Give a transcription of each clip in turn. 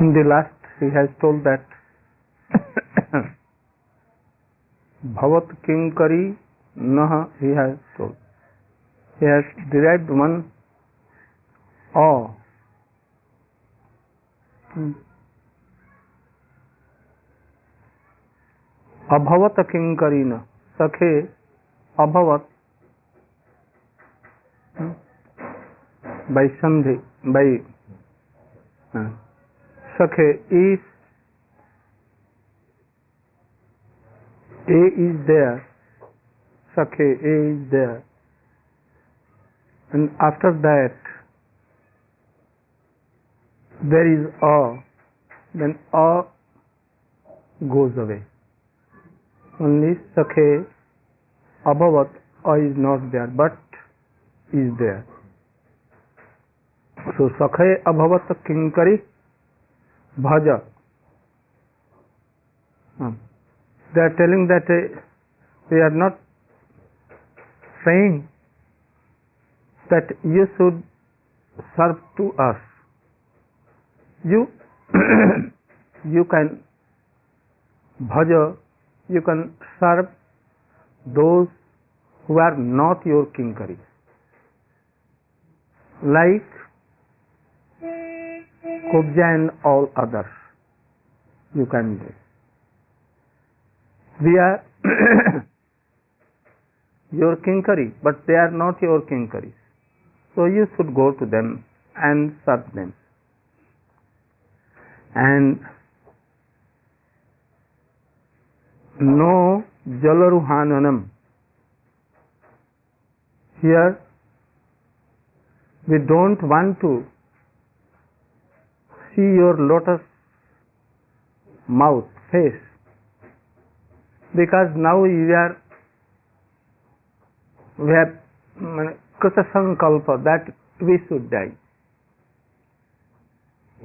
In the last, he has told that Bhavat Kinkari Naha, he has told. He has derived one awe. Abhavat Kinkarina, Sakhe Abhavat, by Sandhi, by Sakhe is, A is there, Sakhe, A is there, and after that there is awe, then awe goes away. Only Sakhe Abhavat, awe is not there, but is there. So Sakhe Abhavat Kinkari Bhaja. They are telling that they are not saying that you should serve to us. You you can bhaja, you can serve those who are not your kinkaris, like Kubja and all others. You can do. We are your kinkari, but they are not your kinkaris. So you should go to them and serve them. And no jalaruhananam. Here we don't want to see your lotus mouth, face, because now we have Krita-sankalpa that we should die.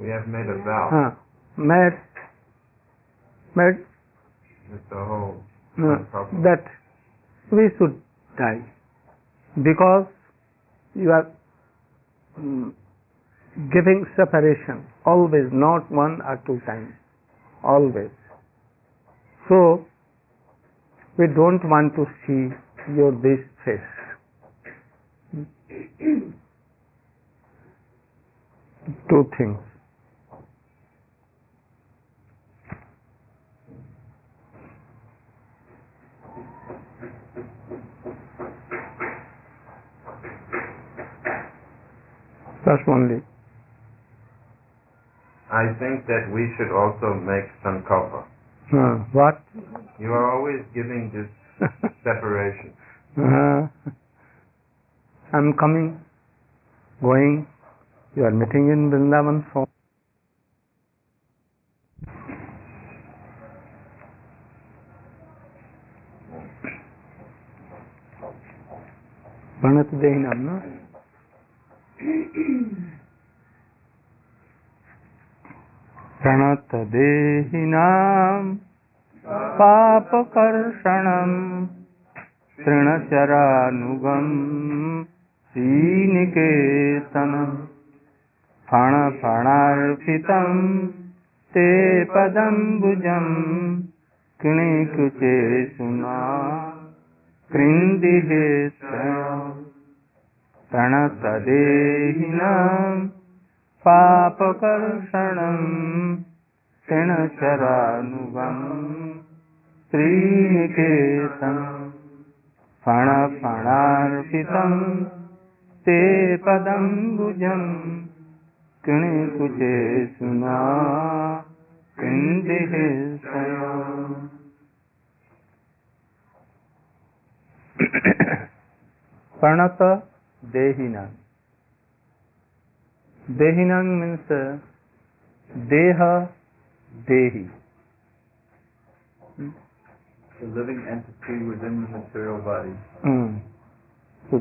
We have made a vow. Made with the whole that we should die, because you are giving separation always, not one or two times, always. So we don't want to see your this face. Two things. That's only. I think that we should also make sankalpa. What? You are always giving this separation. I'm coming, going. You are meeting in Vrindavan. So pranata-dehinam, no? Pranata-dehinam papa-karsanam trna-caranugam sri-niketanam phani-phanarpitam te padambujam kucesu krndhi pranata-dehinam papa-karsanam trna-caranugam sri-niketanam phani-phanarpitam te padambujam kucesu krndhi pranata-dehinam. Dehinam means deha, dehi. The living entity within the material body. So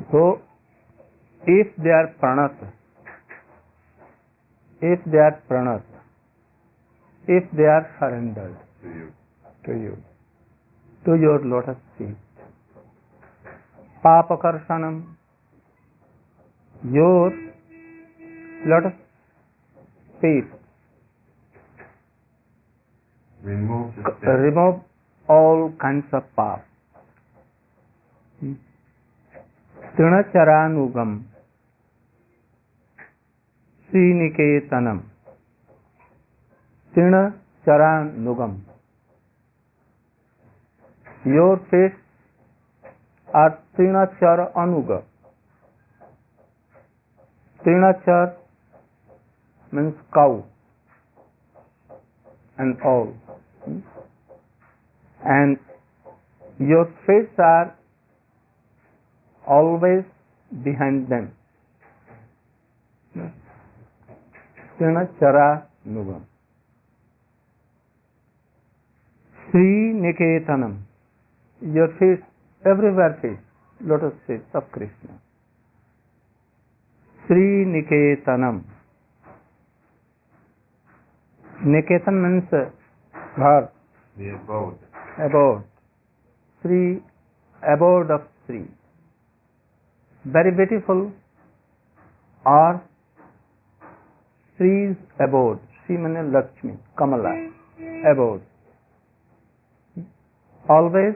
if they are pranata, if they are surrendered to you, to your lotus feet, papa-karsanam, your lotus feet Remove the sin. remove all kinds of pap. trna-caranugam, sri-niketanam. trna-caranugam. Your feet are trna-caranugam. Trina-car means cow and all. And your feet are always behind them. trna-caranugam. Sri-niketanam. Your feet, everywhere feet, lotus feet of Krishna. sri-niketanam. Niketan means ghar, The abode. abode. Sri, abode of Sri. Very beautiful. Or Sri's abode. Sri means Lakshmi, Kamala, abode. Always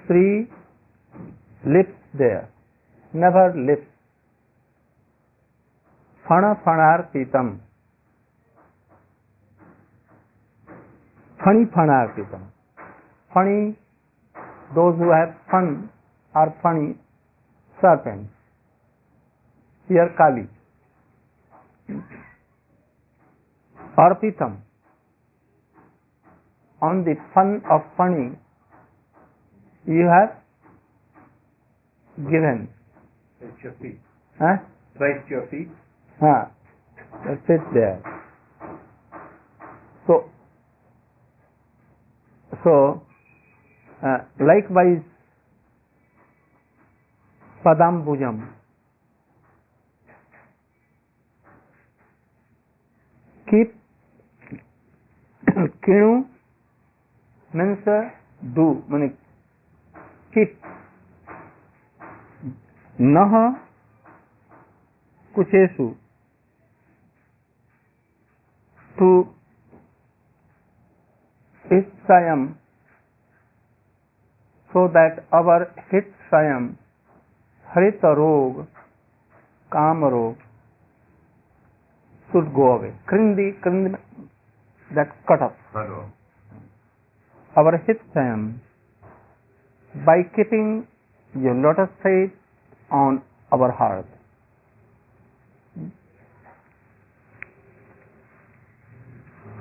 Sri lives there, never lives. Phana-phanarpitam. Phani-phanarpitam. Phani, those who have fun are funny serpents. Here Kali. Arpitam. On the fun of funny, you have given. Place your feet. Huh? Place your feet. Sit there. So, likewise, padambujam. Keep. Krnu means do, meaning keep. Nah kucesu, to hrc-chayam, so that our hrc-chayam, hrita-rog, kam-rog, should go away. Krndhi, that cut off. Cut off. Our hrc-chayam, by keeping your lotus feet on our heart.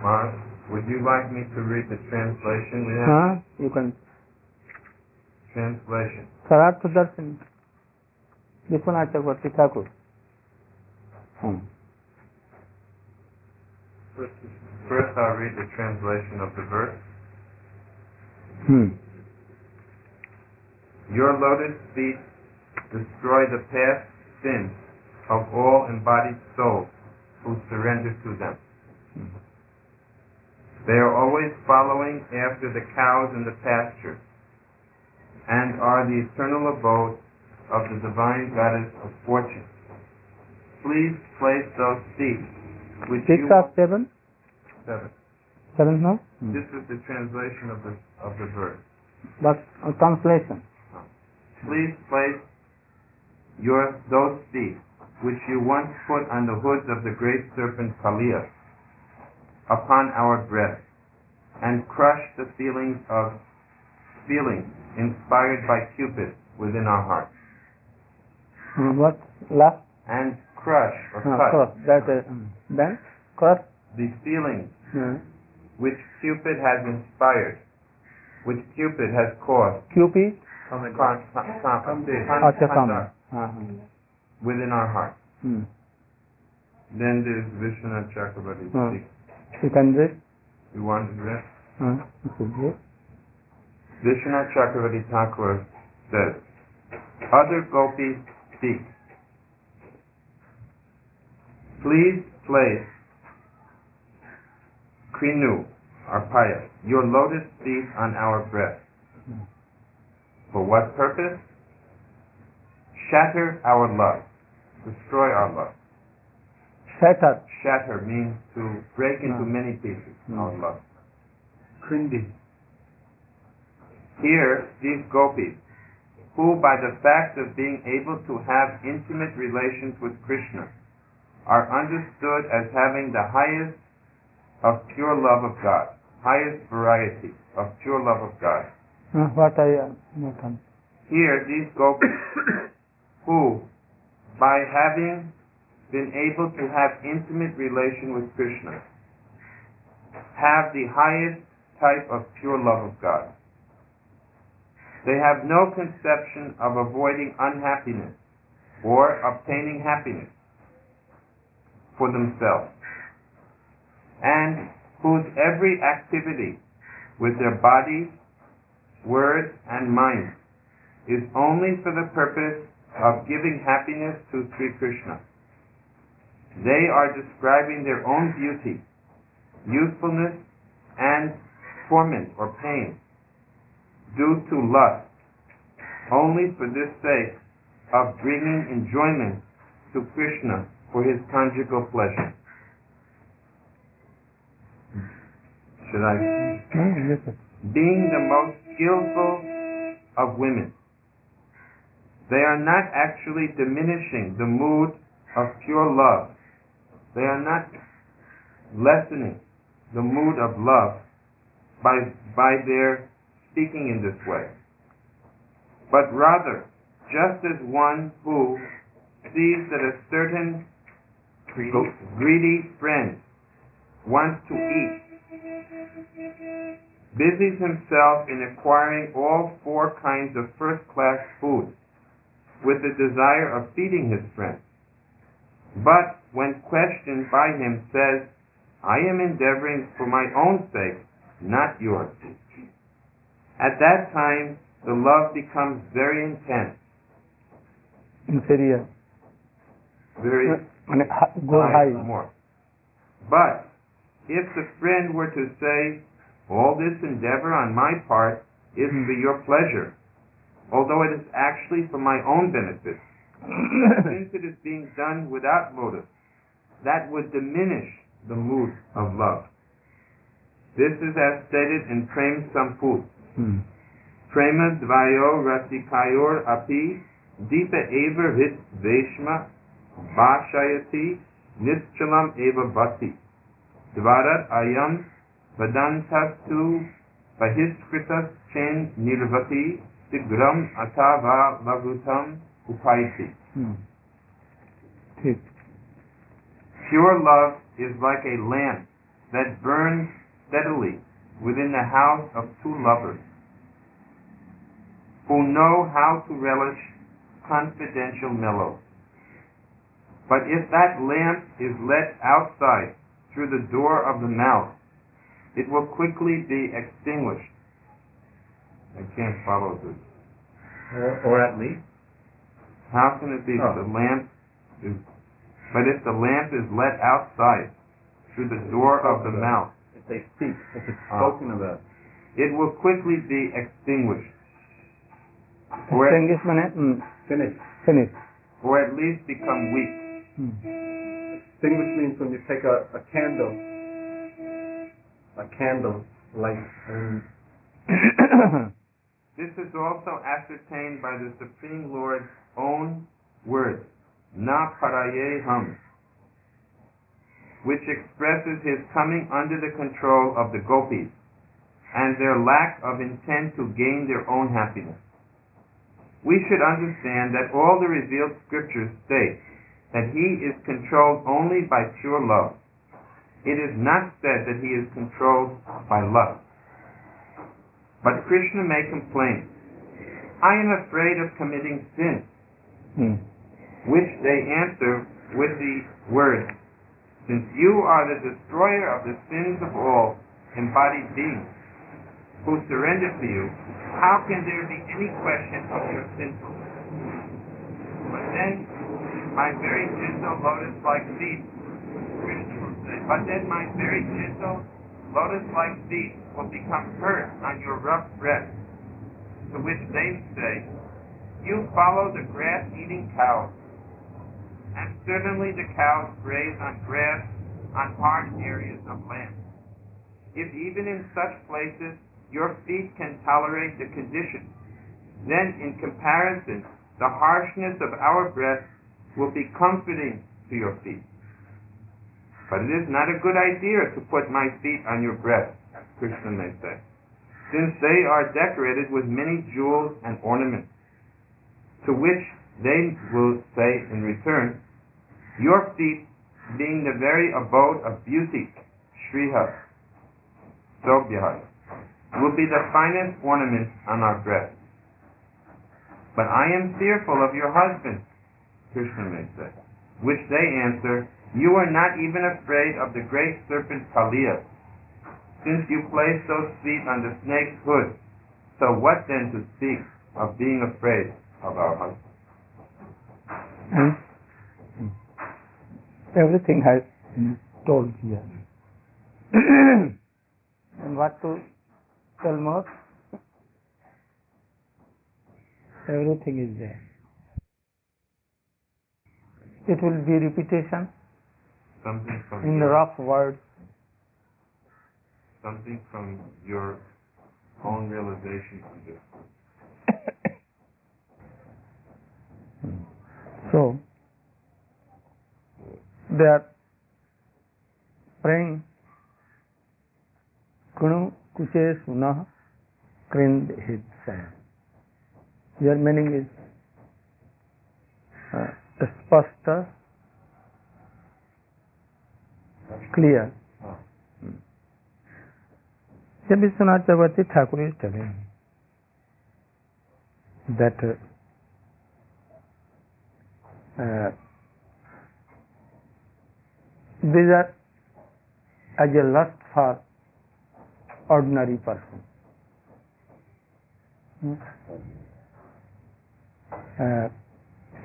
Mark, would you like me to read the translation we have? You can. Translation. Sarat Sudarshan. Vishwanath Chakravarti Thakur. First I'll read the translation of the verse. Your lotus feet destroy the past sins of all embodied souls who surrender to them. They are always following after the cows in the pasture and are the eternal abode of the divine goddess of fortune. Please place those feet which Six you... or seven? Seven. Seven, no? This is the translation of the verse. But translation. Please place those feet which you once put on the hoods of the great serpent Kaliya upon our breast, and crush the feelings inspired by Cupid within our hearts. What? Last? And crush or cut Cross. That, then? Cross? the feelings which Cupid has inspired, which Cupid has caused Cupid? within our hearts. Then there's Vishwanath Chakravarti. You can read? You want to read? You should read. Vishwanath Chakravarti Thakur says, other gopis speak. Please place krnu, our paya, your lotus feet on our breast. For what purpose? Shatter our love. Destroy our love. Shatter. Shatter means to break into many pieces. Our love. Krndhi. Here, these gopis, who by the fact of being able to have intimate relations with Krishna, are understood as having the highest of pure love of God, highest variety of pure love of God. What I not. Here, these gopis, who by having been able to have intimate relation with Krishna, have the highest type of pure love of God. They have no conception of avoiding unhappiness or obtaining happiness for themselves, and whose every activity with their bodies, words, and minds is only for the purpose of giving happiness to Sri Krishna. They are describing their own beauty, usefulness, and torment or pain due to lust, only for this sake of bringing enjoyment to Krishna for his conjugal pleasure. Should I? Being the most skillful of women, they are not actually diminishing the mood of pure love. They are not lessening the mood of love by their speaking in this way, but rather, just as one who sees that a certain greedy friend wants to eat, busies himself in acquiring all 4 kinds of first-class food with the desire of feeding his friend, but when questioned by him says, "I am endeavoring for my own sake, not yours." At that time, the love becomes very intense. Inferior. Very Go high. more. But if the friend were to say, "All this endeavor on my part is for your pleasure, although it is actually for my own benefit, since it is being done without motive," that would diminish the mood of love. This is as stated in Prem Samput. Prema dvayo rasikayor api dita eva hit veshma bhashayati nischalam eva bhati dvarat ayam vadantastu bahiskritas chen nirvati sigram atava lagutam upaiti. Pure love is like a lamp that burns steadily within the house of 2 lovers who know how to relish confidential mellows. But if that lamp is let outside through the door of the mouth, it will quickly be extinguished. I can't follow this. Or at least? How can it be the lamp is... But if the lamp is let outside through the door of the mouth, if they speak, if it's spoken about, it will quickly be extinguished. Finish. Or at least become weak. Extinguish means when you take a candle light, and this is also ascertained by the Supreme Lord's own words, na-paraye-ham, which expresses his coming under the control of the gopis and their lack of intent to gain their own happiness. We should understand that all the revealed scriptures state that he is controlled only by pure love. It is not said that he is controlled by lust. But Krishna may complain, "I am afraid of committing sin," which they answer with the words, "Since you are the destroyer of the sins of all embodied beings who surrender to you, how can there be any question of your sinfulness? But then my very gentle lotus-like feet," Krishna will say, "but then my very gentle lotus-like feet will become hurt on your rough breast." To which they say, "You follow the grass-eating cows. and certainly the cows graze on grass on hard areas of land. If even in such places your feet can tolerate the conditions, then in comparison, the harshness of our breath will be comforting to your feet. But it is not a good idea to put my feet on your breast, Krishna may say, since they are decorated with many jewels and ornaments, to which they will say in return, your feet being the very abode of beauty, Shriha, Sobhyah, will be the finest ornament on our breast. But I am fearful of your husband, Krishna may say, which they answer, you are not even afraid of the great serpent Kaliya, since you place those feet on the snake's hood. So what then to speak of being afraid of our husband? Everything has been told here. And what to tell more? Everything is there. It will be repetition in rough words. Something from your own realization of this. So, they are praying krnu, kucesu, krndhi. Their meaning is spasta, clear. जब विश्वनाथ चक्रवर्ती Thakur is telling that these are as a lust for ordinary person.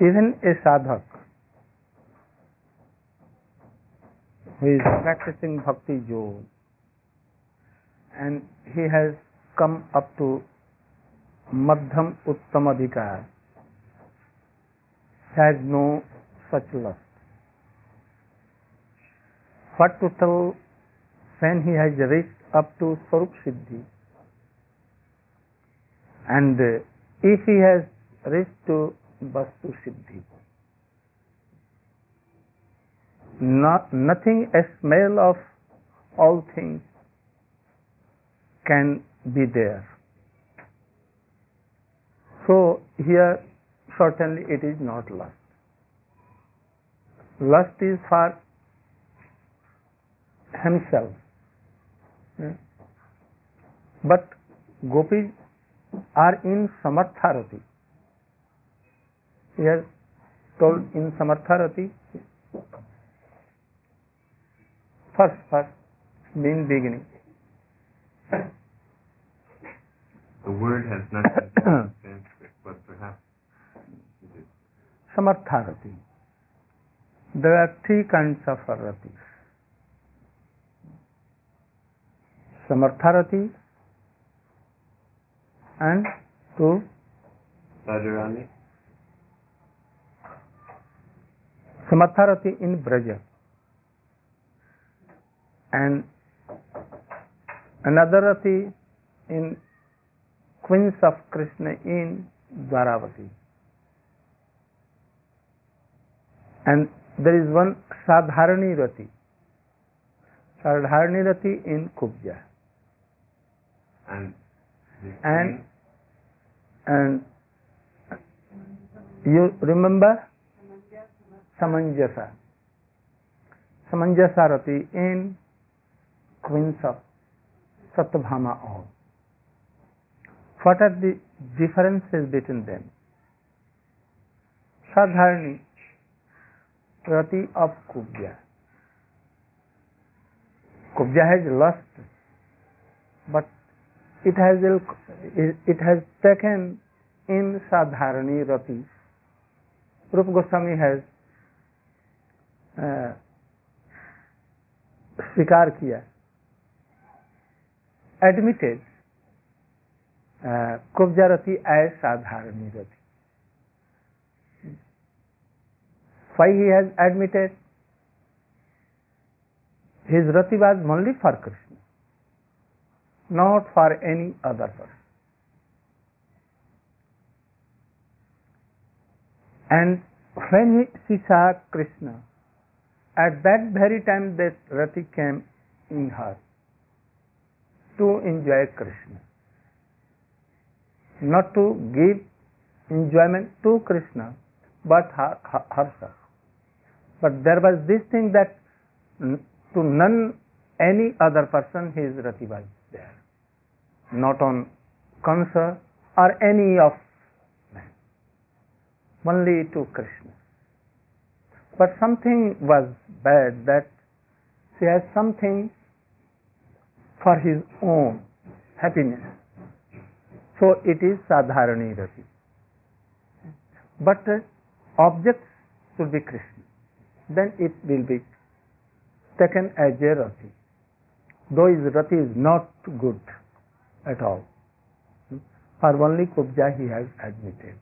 Even a sadhak who is practicing bhakti yoga and he has come up to madhyam uttam adhikar, has no such lust. What to tell when he has reached up to Swarup Siddhi, and if he has reached to Vastu Siddhi, nothing, a smell of all things can be there. So here certainly it is not lust. Lust is for himself. But gopis are in samartharati. He has told in samartharati, first, mean beginning. The word has not been Sanskrit, but perhaps it is. Samartharati. There are three kinds of rati. Samartharati and to Radharani. Samartharati in Braja and another rati in Queens of Krishna in Dwaravati. And there is one Sadharani rati. Sadharani rati in Kubja. And you remember Samanjasa. Samanjasa rati in Queens of Satyabhama all. What are the differences between them? Sadharani rati of Kubja. Kubja has lust, but it has taken in Sadharani rati. Rupa Goswami has स्वीकार किया, admitted Kubja Rati as साधारणी Rati. Why he has admitted? His rati was only for Krishna, not for any other person. And when she saw Krishna, at that very time that rati came in her to enjoy Krishna, not to give enjoyment to Krishna, but herself. But there was this thing that to none any other person his rati was there, not on Kansa or any of them, only to Krishna. But something was bad, that he has something for his own happiness. So it is sadharani rati. But objects should be Krishna. Then it will be taken as a rati. Though his rati is not good at all. For only kubja he has admitted.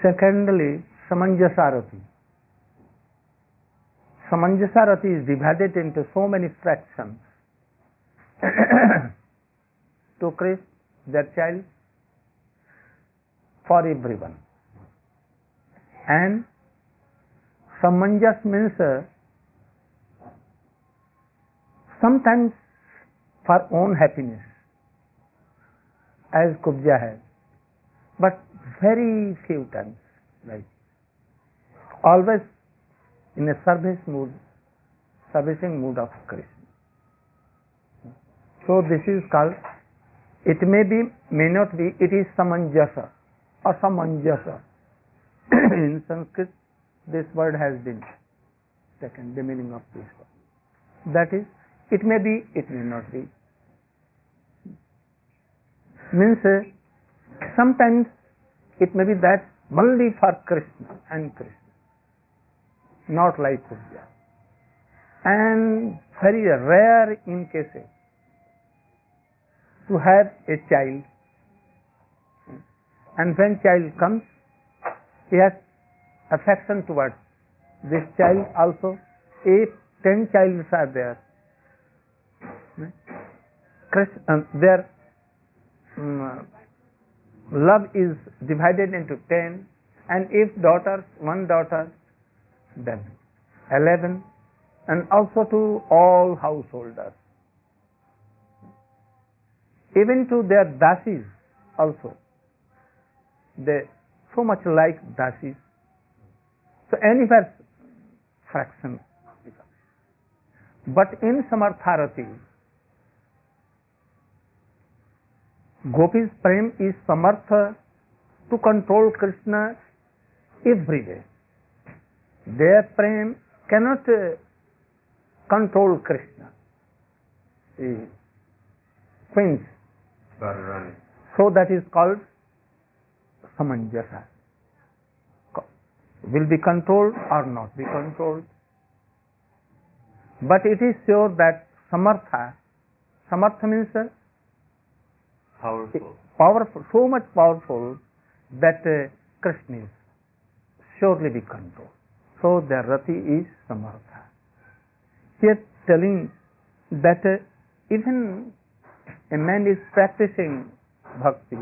Secondly, samanjasarati. Samanjasarati is divided into so many fractions. To Krishna, their child, for everyone. And samanjas means sometimes for own happiness, as kubja has, but very few times, like always in a servicing mood of Krishna. So this is called, it may be, may not be, it is samanjasa or samanjasa. In Sanskrit, this word has been taken, the meaning of this word. That is, it may be, it may not be. Means sometimes it may be that only for Krishna and Krishna, not like Kubja. And very rare in cases to have a child, and when child comes, he has affection towards this child also. 10 children are there. Their love is divided into 10, and if daughters, one daughter, then 11, and also to all householders, even to their dasis also. They so much like dasis. So anywhere fraction becomes. But in Samartharati, Gopi's prem is samartha to control Krishna every day. Their prem cannot control Krishna. The queens. So that is called samanjasa. Will be controlled or not be controlled. But it is sure that samartha means powerful, so much powerful that Krishna is surely be controlled. So the rati is samartha. Here telling that even a man is practicing bhakti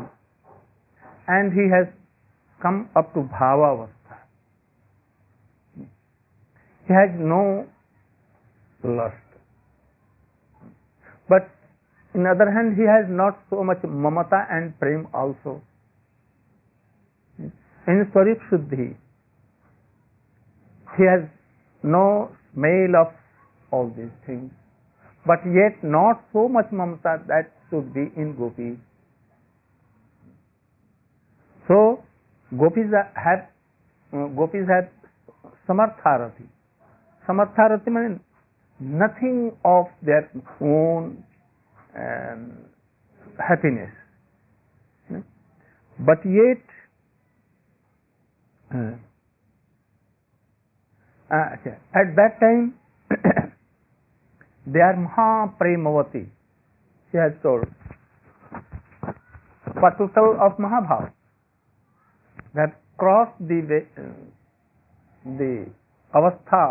and he has come up to bhava avastha. He has no lust. But in the other hand, he has not so much mamata and prem also. In Swarup Shuddhi, he has no smell of all these things, but yet not so much mamata that should be in gopis. So gopis have samartharati. Samartharati means nothing of their own happiness, but yet at that time they are mahapremavati. She has told what to tell of Mahabharata, that cross the avastha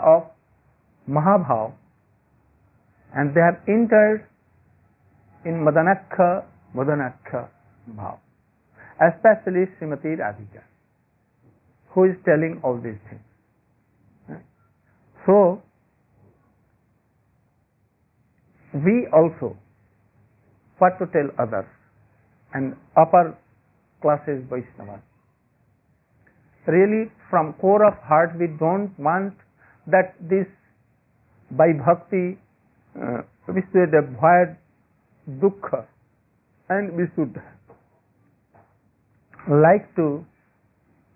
of Mahabhav, and they have entered in Madanakha Bhav, especially Srimati Radhika, who is telling all these things. So, we also, what to tell others, and upper classes Vaishnavas, really from core of heart we don't want that this by bhakti we should avoid dukkha, and we should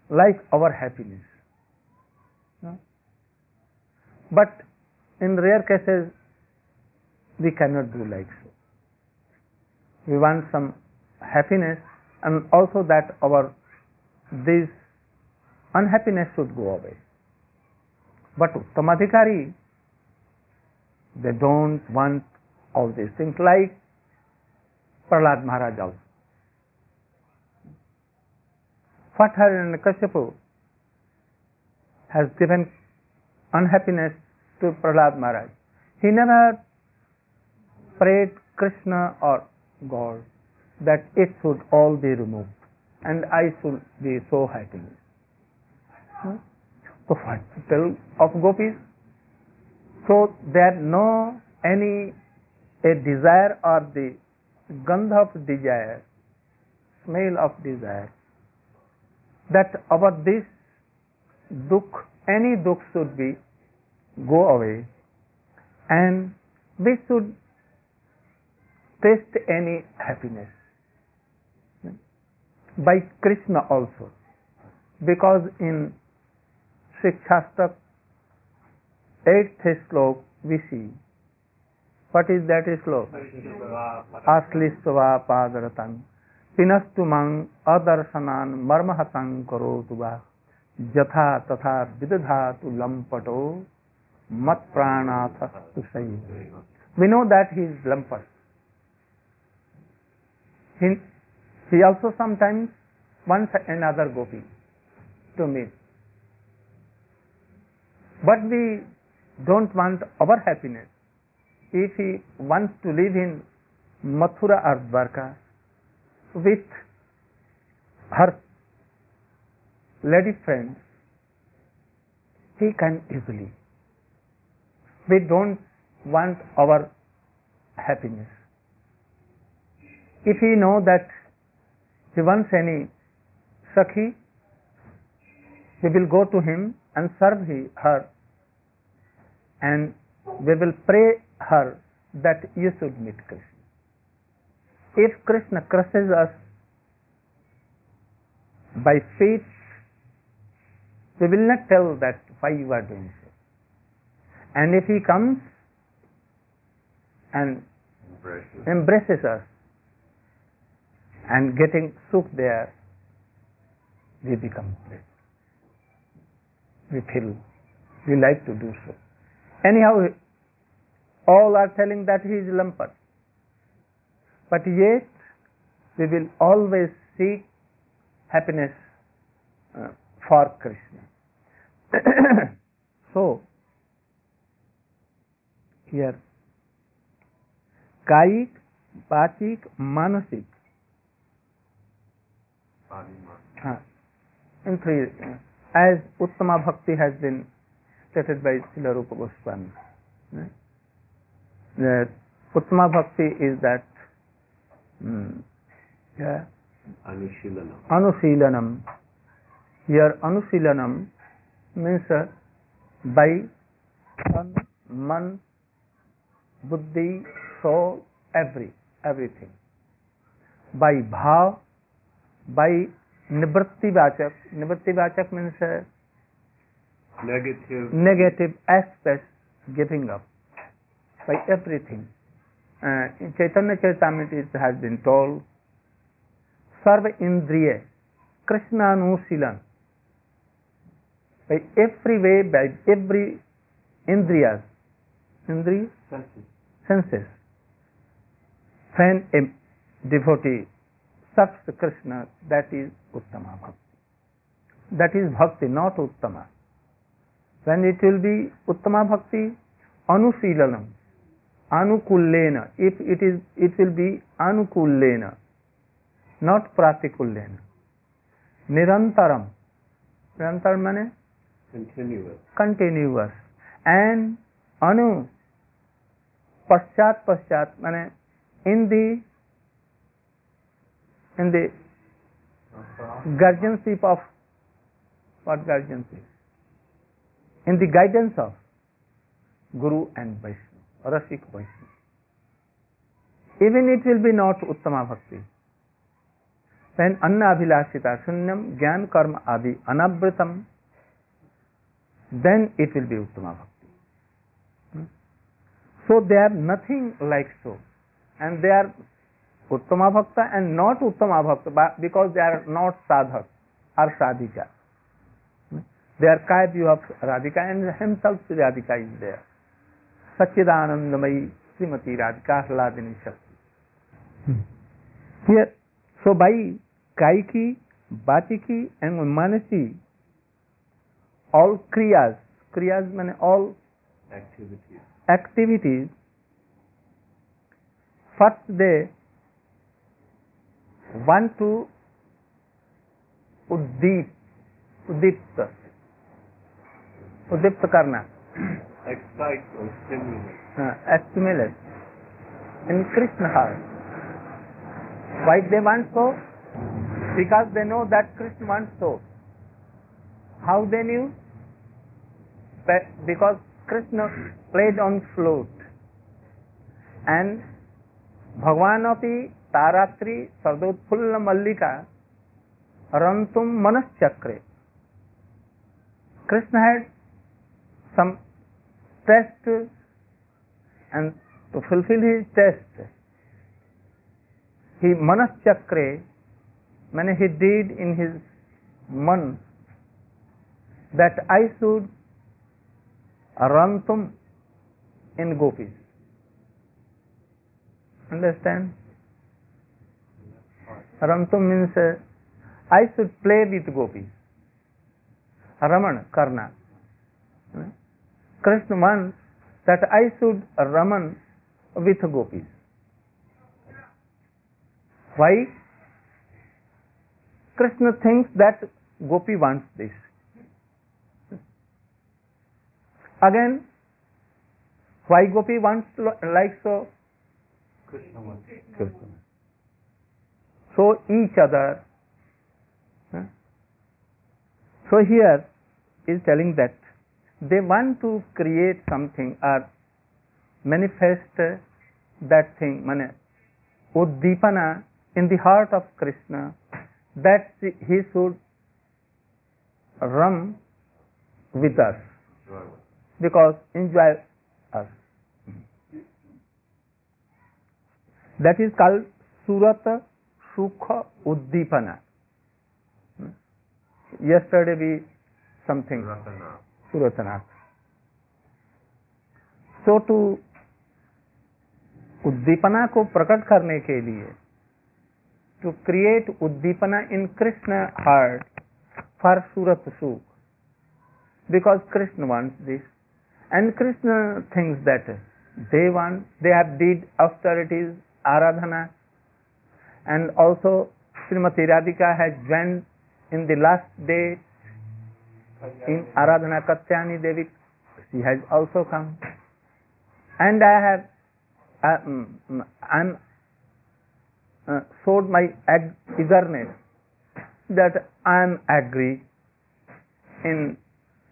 like our happiness. No? But in rare cases we cannot do like so. We want some happiness, and also that our this unhappiness should go away. But Uttamadhikari, they don't want all these things, like Prahlad Maharaj also. What hrc-Kasyapu has given unhappiness to Prahlad Maharaj. He never prayed Krishna or God that it should all be removed and I should be so happy. So what to tell of gopis? So there no any a desire or the gandha of desire, smell of desire, that our this dukh, any dukh should be go away, and we should taste any happiness by Krishna also, because in Shiksha 8th slok we see, what is that slok? Aslisva padaratan pinastu mang adarsanan marmahatang karotu va jatha tatha vidadhatu lampato mat pranata-dehinam sayi. We know that he is lampat. He also sometimes wants another gopi to meet. But we don't want our happiness. If he wants to live in Mathura or Dwarka with her lady friends, he can easily. We don't want our happiness. If we know that he wants any Sakhi, we will go to him and serve her, and we will pray her that you should meet Krishna. If Krishna crushes us by feet, we will not tell that why you are doing so. And if he comes and embraces us and getting sukh there, we become blessed. We feel we like to do so. Anyhow, all are telling that he is lampat. But yet, we will always seek happiness for Krishna. So, here, kayik, vachik, manasik. In three, as Uttama Bhakti has been stated by Srila Rupa Goswami. That Uttama Bhakti is that Anusilanam. Here Anusilanam means by tan, man, buddhi, soul, everything. By bhav, by nivritti vachak. Nivritti vachak means negative aspects, giving up by everything. In Chaitanya Charitamrita it has been told, Sarva Indriya Krishna Anusilan. By every way, by every Indriyas, senses. When a devotee serves Krishna, that is Uttama Bhakti. That is Bhakti, not Uttama. When it will be Uttama Bhakti, Anusilanam, Anukullena, if it will be Anukullena, not Pratikullena. Nirantaram, Nirantaram means continuous. And Anu, Paschat means in the guardianship of, what guardianship? In the guidance of Guru and Vaishnava, Rasik Vaishnava. Even it will be not Uttama Bhakti. When Anna Abhilashita Shunyam Gyan Karma Adi Anavritam, then it will be Uttama Bhakti. So they are nothing like so. And they are Uttama Bhakta and not Uttama Bhakta because they are not Sadhak or Sadhika. They are Kaya of Radhika and himself Radhika is there. Sachidanandamayi Srimati Radhika Hladini Shakti. Here, so by Kaiki, Bachiki and Manasi, all Kriyas mean all activities, first they want to Udipta karna. Excite or stimulate. Stimulate in Krishna heart. Why they want so? Because they know that Krishna wants so. How they knew? Because Krishna played on flute and Bhagavan api taratri sardotphulla mallika rantum manaschakre. Krishna had some test, and to fulfill his test, he manaschakre, meaning he did in his man that I should rantum in gopis. Understand? Rantum means I should play with gopis. Raman, Karna. Krishna wants that I should Raman with gopis. Why? Krishna thinks that Gopi wants this. Again, why Gopi wants like so? Krishna wants. So each other. So here is telling that they want to create something or manifest that thing, Uddipana in the heart of Krishna, that he should run with us, because enjoy us. That is called Surata Sukha Uddipana. Yesterday we something Suratana. So to उद्दीपना को प्रकट करने के लिए, to create uddipana in Krishna heart for Surat Sukh, because Krishna wants this, and Krishna thinks that they have did austerities, aradhana, and also Srimati Radhika has joined in the last day in Aradhana. Katyani Devi, she has also come, and I have showed my eagerness that I am agree in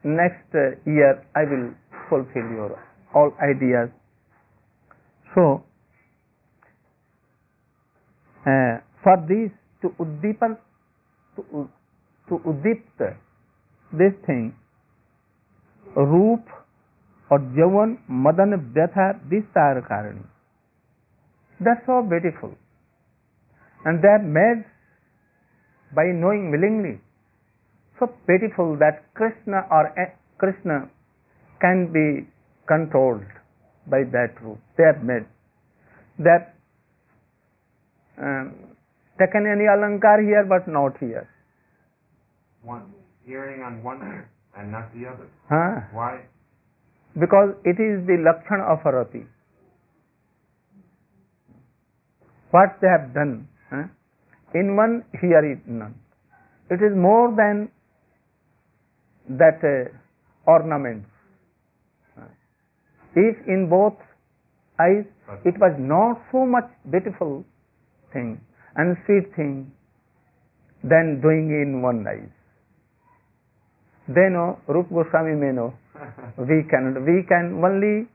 next year I will fulfill your all ideas. So for this to uddipan, to uddipta this thing, रूप और जवन मदन व्यथा विस्तार कारणी, that's so beautiful, and they are made by knowing willingly, so beautiful that Krishna or Krishna can be controlled by that root. They are made that taken any alankar here but not here. One earring on one ear and not the other. Huh? Why? Because it is the lakshana of a rati. What they have done, in one, here is none. It is more than that ornaments. If in both eyes it was not so much beautiful thing and sweet thing than doing in one eye. They know, Rupa Goswami may know. We can only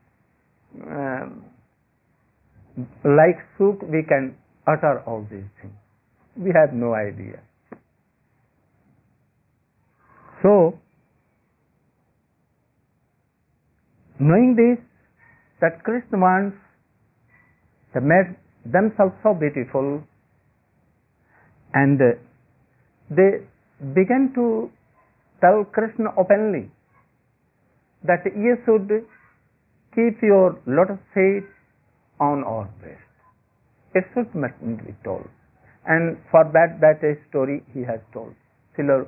like suit, we can utter all these things. We have no idea. So, knowing this, that Krishna wants, they made themselves so beautiful, and they began to tell Krishna openly that you should keep your lotus feet on our breast. It should not be told. And for that a story he has told. Srila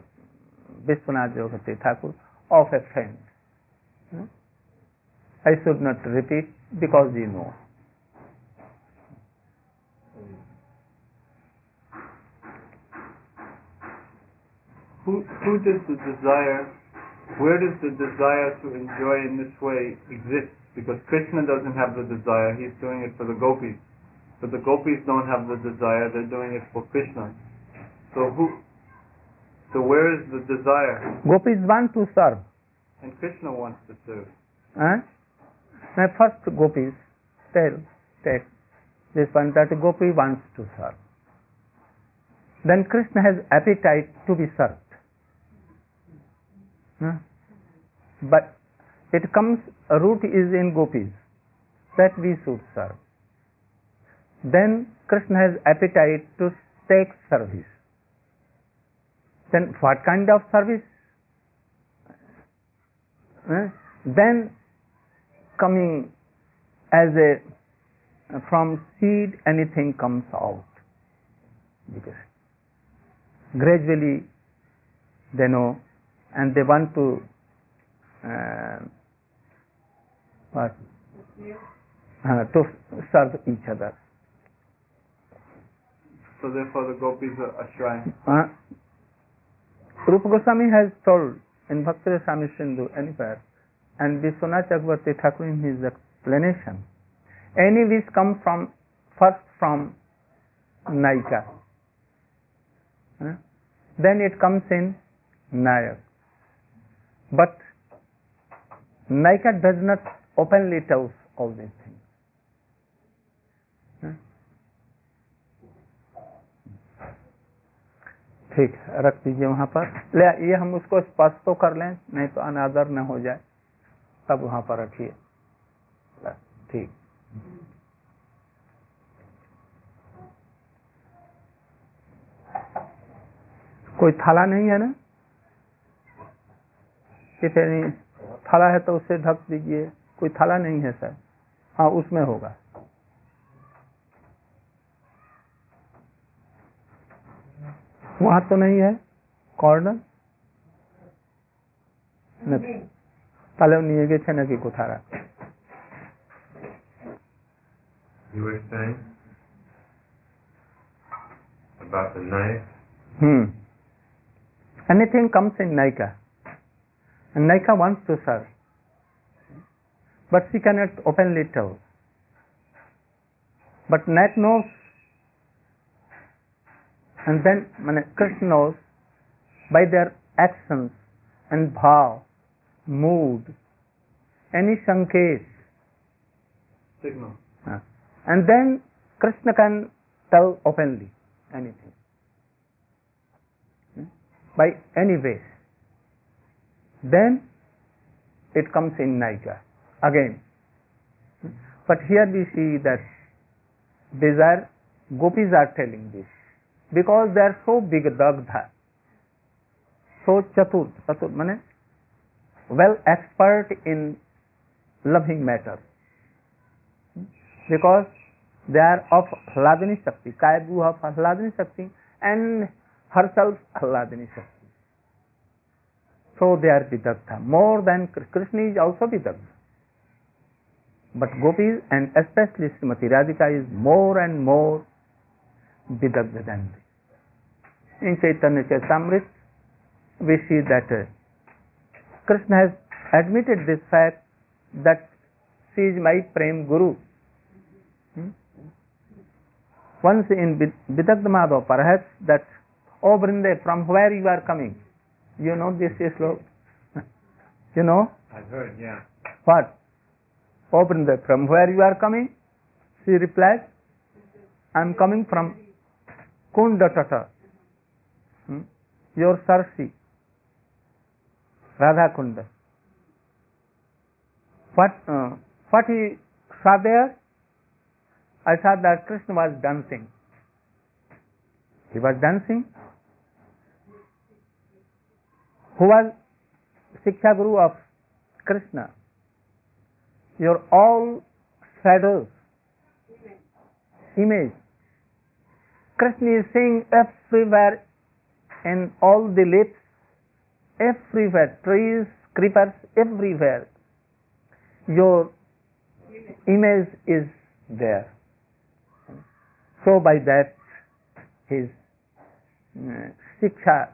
Vishwanath Jagati Thakur of a friend. I should not repeat because you know. Who does the desire, where does the desire to enjoy in this way exist? Because Krishna doesn't have the desire, he's doing it for the gopis. But the gopis don't have the desire, they're doing it for Krishna. So where is the desire? Gopis want to serve. And Krishna wants to serve. Now first gopis take this one, that gopi wants to serve. Then Krishna has appetite to be served. But it comes, root is in gopis, that we should serve. Then Krishna has appetite to take service. Then what kind of service? Then coming as from seed anything comes out. Because gradually they know and they want to to serve each other. So therefore the gopis are shrine. Rupa Goswami has told in Bhakti Rasamrita Sindhu anywhere, and Vishwanath Chakravarti Thakur in his explanation, any wish comes first from Naika, then it comes in Nayak. But Naika does not openly tell all these things. ठीक है, रख दीजिए वहाँ पर। ले ये हम उसको स्पर्श तो कर लें, नहीं तो अनादर न हो जाए, तब वहाँ पर रखिए। ठीक। कोई थाला नहीं है ना? इफ एनी थाला है तो उससे ढक दीजिए। कोई थाला नहीं है सर? हाँ, उसमें होगा। वहां तो नहीं है कॉर्नर नहीं ताले नहीं है छेना की कुथारा। You were saying about the knife? Anything comes in Naika, and Naika wants to serve, but she cannot openly tell. But Nat knows, and then Krishna knows by their actions and bhav, mood, any sanket, signal. And then Krishna can tell openly anything by any way. Then it comes in Naika again. But here we see that desire, gopis are telling this because they are so big dagdha, so chatur mane well expert in loving matter. Because They are of Hladini Shakti, Kayabu of Hladini Shakti, and herself Hladini Shakti. So they are Vidagdha. More than Krishna is also Vidagdha. But Gopis and especially Srimati Radhika is more and more Vidagdha than this. In Chaitanya Charitamrita, we see that Krishna has admitted this fact that she is my Prem Guru. Once in Vidagdha Madhava, perhaps that, "Oh Vrinde, from where you are coming?" You know this sloka? You know? I've heard, yeah. What? "Oh Vrinde, from where you are coming?" She replies, "I am coming from Kunda Tata, your Sarsi, Radha Kunda." What he saw there? I saw that Krishna was dancing. He was dancing. Who was Shiksha Guru of Krishna? Your all shadows, image. Krishna is saying everywhere, in all the lips, everywhere, trees, creepers, everywhere. Your image is there. So by that, his Shiksha,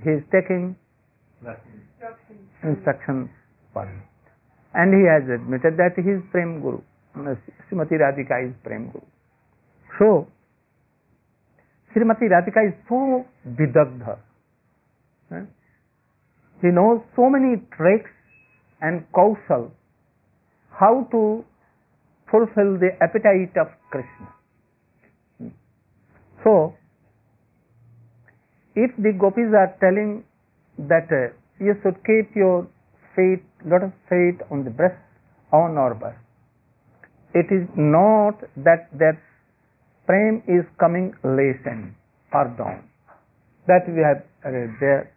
he is taking instruction for him. And he has admitted that he is Prem Guru. Srimati Radhika is Prem Guru. So, Srimati Radhika is so Vidagdha. He knows so many tricks and kausal how to fulfill the appetite of Krishna. So, if the gopis are telling that you should keep your feet, lotus feet on the breast, on or breast, it is not that their prem is coming lessened or down. That we have read there.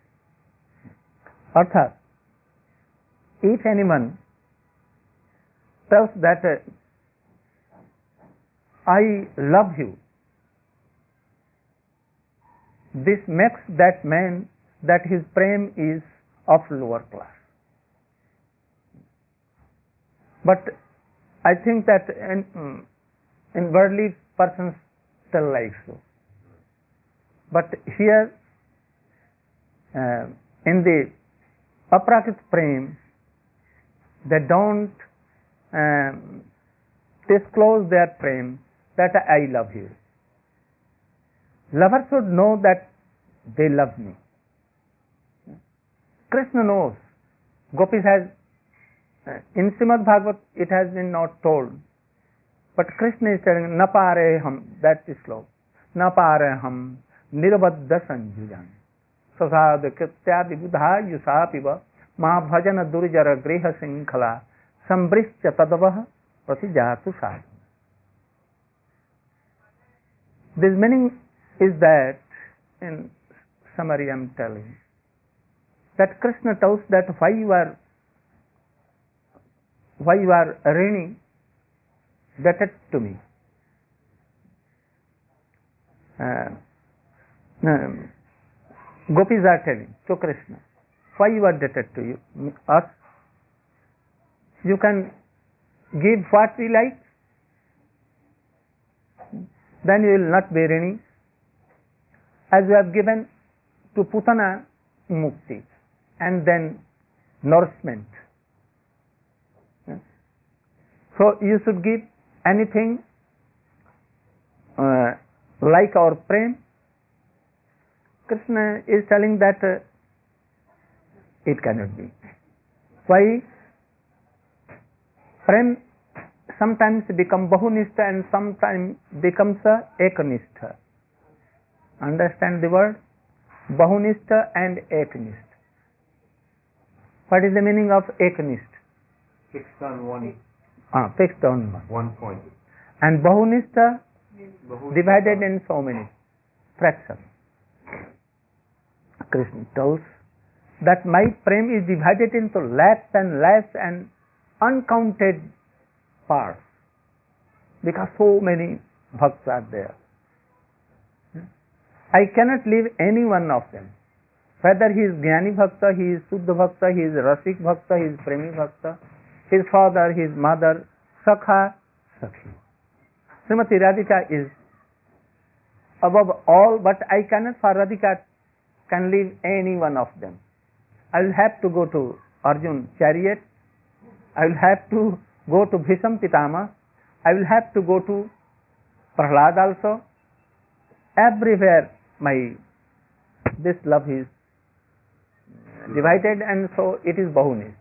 Arthat, if anyone tells that I love you, this makes that man that his prem is of lower class. But I think that in worldly persons tell like so. But here in the aprakrit prem, they don't disclose their prem that I love you. Lover should know that they love me. Krishna knows. Gopis has, in Srimad Bhagavat it has been not told, but Krishna is telling, "Na pareham," that is slow. "Na pareham nirvadda sanjuyan sasad kritya vibudha yusa piva ma bhajana durjara griha sinkhala sambrischa tadavah pratijatu sadhu." This meaning is that, in summary I am telling, that Krishna tells that why you are really debted to me. Gopis are telling to Krishna, why you are debted to us? You can give what we like, then you will not be rini, as you have given to Putana mukti and then nourishment. So you should give anything like our prem. Krishna is telling that it cannot be. Why? Prem sometimes becomes bahunistha and sometimes becomes ekanistha. Understand the word? Bahunistha and ekanistha. What is the meaning of ekanistha? Fixed on one. Fixed on one. 1 point. And bahunistha divided in so many fractions. Krishna tells that my prem is divided into lakhs and lakhs and uncounted parts, because so many bhaktas are there. I cannot leave any one of them. Whether he is Jnani Bhakta, he is Suddha Bhakta, he is Rasik Bhakta, he is Premi Bhakta, his father, his mother, Sakha, Sakhi. Srimati Radhika is above all, but I cannot, for Radhika, can leave any one of them. I will have to go to Arjun chariot, I will have to go to Bhisham Pitama, I will have to go to Prahlad also. Everywhere this love is divided, and so it is bahunist.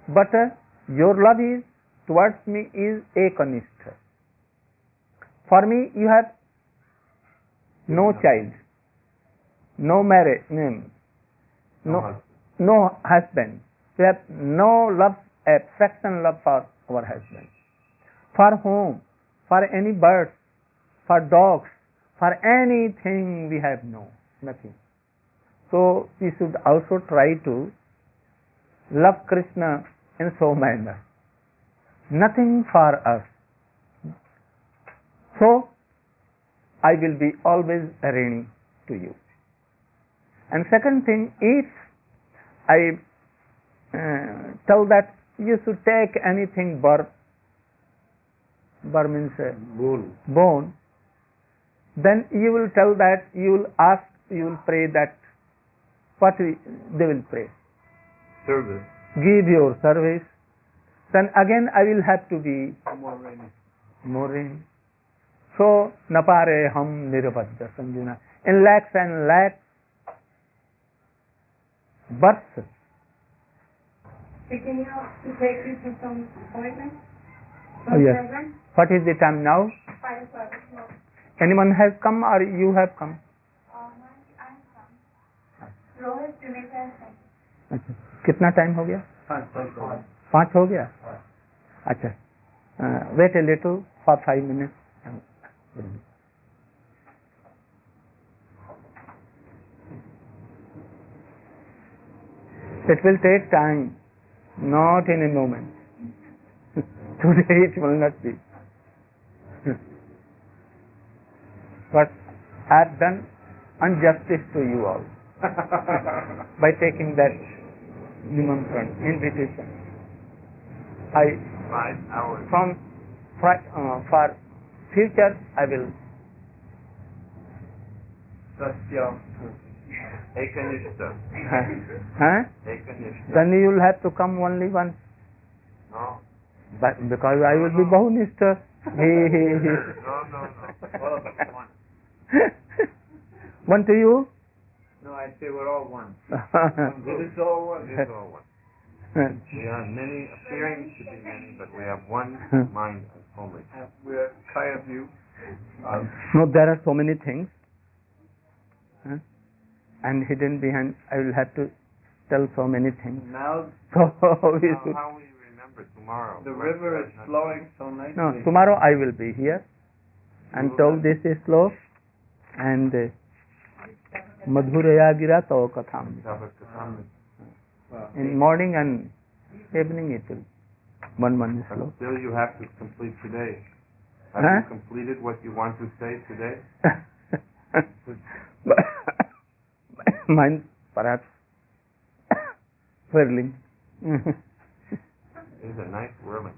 But your love is towards me is ekanistha. For me you have no child, no marriage, no husband. You have no love, affection, love for our husband. For whom? For any birds, for dogs, for anything we have nothing. So we should also try to love Krishna in so manner. Nothing for us. So I will be always Rini to you. And second thing, if I tell that you should take anything bur means bone, then you will tell that, you will ask, you will pray that, what they will pray? Service. Give your service. Then again I will have to be more rainy. So, napare ham nirabhadya sanjuna. In lakhs and lakhs births. Picking up to take you to some appointment? Oh, yes. What is the time now? 5 o'clock. Anyone has come or you have come? Rohit Juneja है। अच्छा, कितना time हो गया? 5 हो गया? अच्छा, wait a little for 5 minutes. It will take time, not in a moment. Today it will not be. But I have done injustice to you all by taking that invitation. I 5 hours. For future I will. Ekanishta. Ekanishta. Then you will have to come only once. No. But because I will be bahunista. No. All of us one. One to you? No, I'd say we're all one. It is all one. It is all one. We are many, appearing to be many, but we have one mind only. We're Kaya view. No, there are so many things. And hidden behind, I will have to tell so many things. Now, So How we remember tomorrow? the river is flowing so nicely. No, tomorrow I will be here and told this sloka and Madhuraya gira tava katham. In morning and evening it will one sloka. Still you have to complete today. Have you completed what you want to say today? Mine perhaps whirling. It is a nice whirling.